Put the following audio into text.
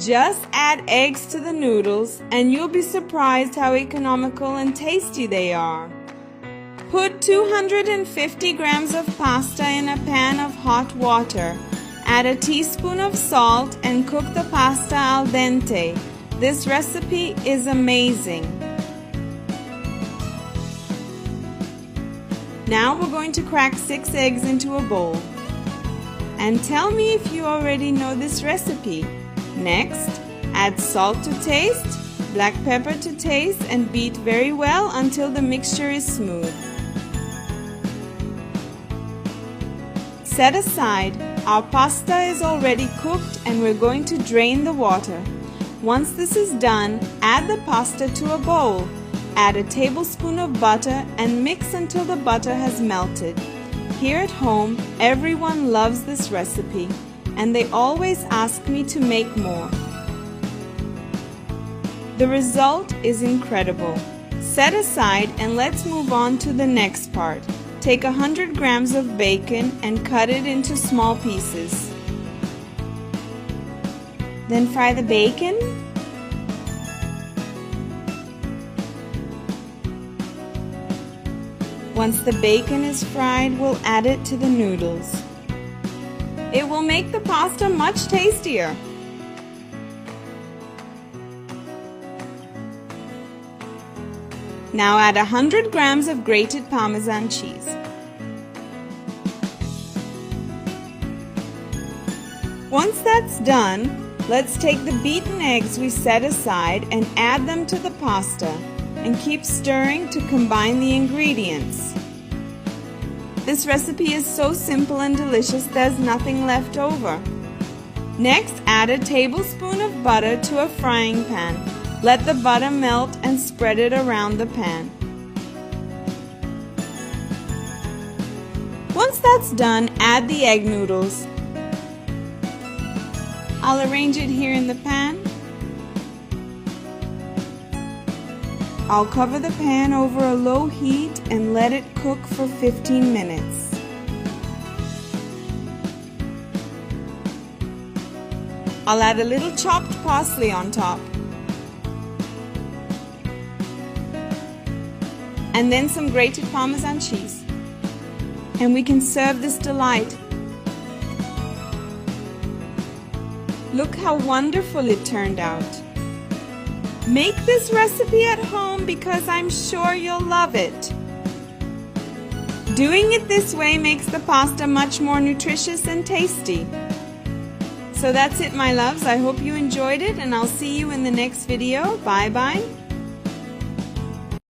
Just add eggs to the noodles and you'll be surprised how economical and tasty they are. Put 250 grams of pasta in a pan of hot water. Add a teaspoon of salt and cook the pasta al dente. This recipe is amazing. Now we're going to crack 6 eggs into a bowl. And tell me if you already know this recipe. Next, add salt to taste, black pepper to taste, and beat very well until the mixture is smooth. Set aside. Our pasta is already cooked and we're going to drain the water. Once this is done, add the pasta to a bowl. Add a tablespoon of butter and mix until the butter has melted. Here at home, everyone loves this recipe and they always ask me to make more. The result is incredible. Set aside and let's move on to the next part. Take 100 grams of bacon and cut it into small pieces. Then fry the bacon. Once the bacon is fried, we'll add it to the noodles. It will make the pasta much tastier. Now add 100 grams of grated Parmesan cheese. Once that's done, let's take the beaten eggs we set aside and add them to the pasta and keep stirring to combine the ingredients. This recipe is so simple and delicious there's nothing left over. Next, add a tablespoon of butter to a frying pan. Let the butter melt and spread it around the pan. Once that's done, add the egg noodles. I'll arrange it here in the pan. I'll cover the pan over a low heat and let it cook for 15 minutes. I'll add a little chopped parsley on top. And then some grated Parmesan cheese. And we can serve this delight. Look how wonderful it turned out. Make this recipe at home because I'm sure you'll love it. Doing it this way makes the pasta much more nutritious and tasty. So that's it, my loves. I hope you enjoyed it and I'll see you in the next video. Bye bye.